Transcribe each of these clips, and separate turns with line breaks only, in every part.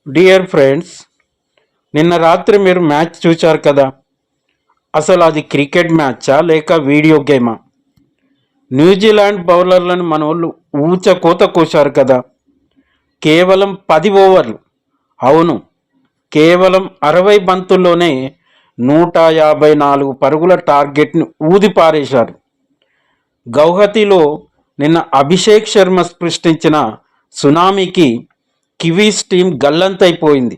Dear friends, నిన్న రాత్రి మీరు మ్యాచ్ చూశారు కదా. అసలు అది క్రికెట్ మ్యాచా లేక వీడియో గేమా? న్యూజిలాండ్ బౌలర్లను మన వాళ్ళు ఊచకోత కోశారు కదా. కేవలం 10 ఓవర్లు, అవును, కేవలం 60 బంతుల్లోనే 154 పరుగుల టార్గెట్ని ఊదిపారేశారు. గౌహతిలో నిన్న అభిషేక్ శర్మ సృష్టించిన సునామీకి కివీస్ టీం గల్లంతైపోయింది.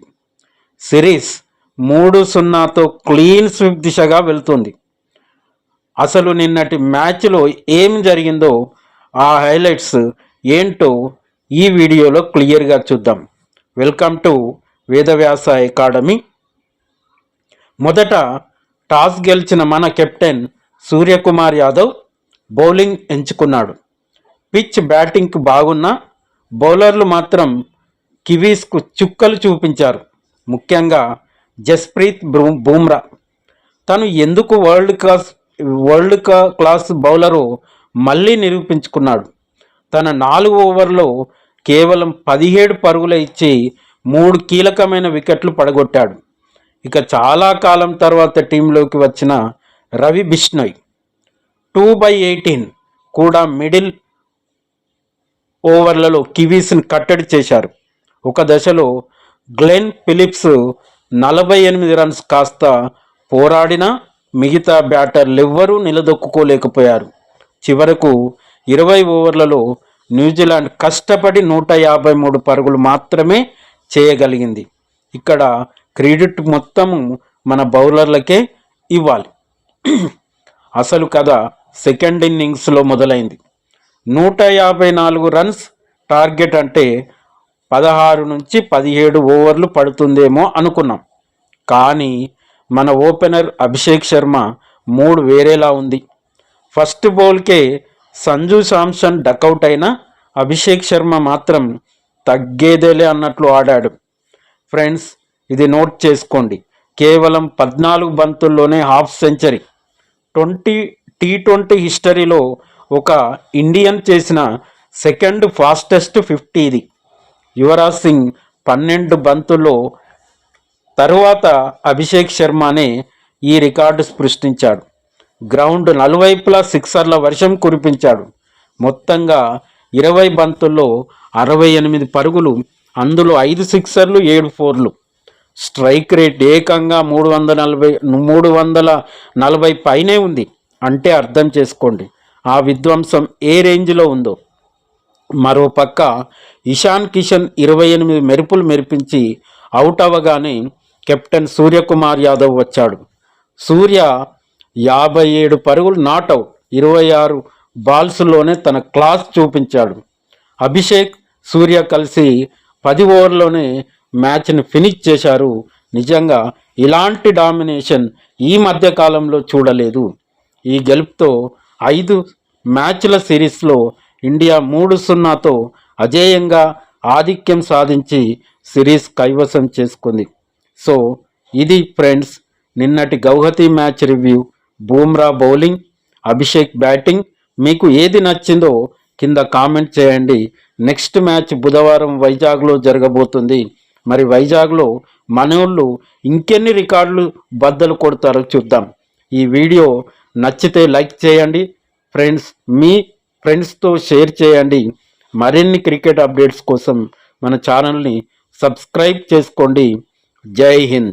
సిరీస్ 3-0తో క్లీన్ స్వీప్ దిశగా వెళ్తుంది. అసలు నిన్నటి మ్యాచ్లో ఏం జరిగిందో, ఆ హైలైట్స్ ఏంటో ఈ వీడియోలో క్లియర్గా చూద్దాం. Welcome to Vedavyasa academy. మొదట టాస్ గెలిచిన మన కెప్టెన్ సూర్యకుమార్ యాదవ్ బౌలింగ్ ఎంచుకున్నాడు. పిచ్ బ్యాటింగ్కి బాగున్నా బౌలర్లు మాత్రం కివీస్కు చుక్కలు చూపించారు. ముఖ్యంగా జస్ప్రీత్ బూమ్రా. తను ఎందుకు వరల్డ్ క్లాస్ బౌలరు మళ్ళీ నిరూపించుకున్నాడు. తన 4 ఓవర్లో కేవలం 17 పరుగులు ఇచ్చి 3 కీలకమైన వికెట్లు పడగొట్టాడు. ఇక చాలా కాలం తర్వాత టీంలోకి వచ్చిన రవి బిష్ణోయ్ 2/18 కూడా మిడిల్ ఓవర్లలో కివీస్ని కట్టడి చేశారు. ఒక దశలో గ్లెన్ ఫిలిప్స్ 48 రన్స్ కాస్త పోరాడినా మిగతా బ్యాటర్లెవ్వరూ నిలదొక్కుకోలేకపోయారు. చివరకు 20 ఓవర్లలో న్యూజిలాండ్ కష్టపడి 153 పరుగులు మాత్రమే చేయగలిగింది. ఇక్కడ క్రెడిట్ మొత్తము మన బౌలర్లకే ఇవ్వాలి. అసలు కథ సెకండ్ ఇన్నింగ్స్లో మొదలైంది. 154 రన్స్ టార్గెట్ అంటే 16 నుంచి 17 ఓవర్లు పడుతుందేమో అనుకున్నాం. కానీ మన ఓపెనర్ అభిషేక్ శర్మ మూడ్ వేరేలా ఉంది. ఫస్ట్ బౌల్కే సంజు శాంసన్ డకౌట్ అయినా అభిషేక్ శర్మ మాత్రం తగ్గేదేలే అన్నట్లు ఆడాడు. ఫ్రెండ్స్, ఇది నోట్ చేసుకోండి. కేవలం 14 బంతుల్లోనే హాఫ్ సెంచరీ. టీ20 హిస్టరీలో ఒక ఇండియన్ చేసిన సెకండ్ ఫాస్టెస్ట్ 50 ఇది. యువరాజ్ సింగ్ 12 బంతుల్లో తరువాత అభిషేక్ శర్మనే ఈ రికార్డు సృష్టించాడు. గ్రౌండ్ నలువైపులా సిక్సర్ల వర్షం కురిపించాడు. మొత్తంగా 20 బంతుల్లో 68 పరుగులు, అందులో 5 సిక్సర్లు 7 ఫోర్లు. స్ట్రైక్ రేట్ ఏకంగా 340 పైనే ఉంది. అంటే అర్థం చేసుకోండి ఆ విధ్వంసం ఏ రేంజ్లో ఉందో. మరోపక్క ఇషాన్ కిషన్ 28 మెరుపులు మెరిపించి అవుట్ అవ్వగానే కెప్టెన్ సూర్యకుమార్ యాదవ్ వచ్చాడు. సూర్య 57 పరుగులు నాట్అవుట్, 26 బాల్స్లోనే తన క్లాస్ చూపించాడు. అభిషేక్, సూర్య కలిసి 10 ఓవర్లోనే మ్యాచ్ని ఫినిష్ చేశారు. నిజంగా ఇలాంటి డామినేషన్ ఈ మధ్యకాలంలో చూడలేదు. ఈ గెలుపుతో 5 మ్యాచ్ల సిరీస్లో ఇండియా 3-0తో అజేయంగా ఆధిక్యం సాధించి సిరీస్ కైవసం చేసుకుంది. సో ఇది ఫ్రెండ్స్ నిన్నటి Guwahati match review. Bumrah bowling, Abhishek batting, మీకు ఏది నచ్చిందో కింద కామెంట్ చేయండి. నెక్స్ట్ మ్యాచ్ బుధవారం వైజాగ్లో జరగబోతుంది. మరి వైజాగ్లో మనోళ్ళు ఇంకెన్ని రికార్డులు బద్దలు కొడతారో చూద్దాం. ఈ వీడియో నచ్చితే లైక్ చేయండి ఫ్రెండ్స్, మీ ఫ్రెండ్స్తో షేర్ చేయండి. మరిన్ని క్రికెట్ అప్డేట్స్ కోసం మన ఛానల్ని సబ్స్క్రైబ్ చేసుకోండి. జై హింద్.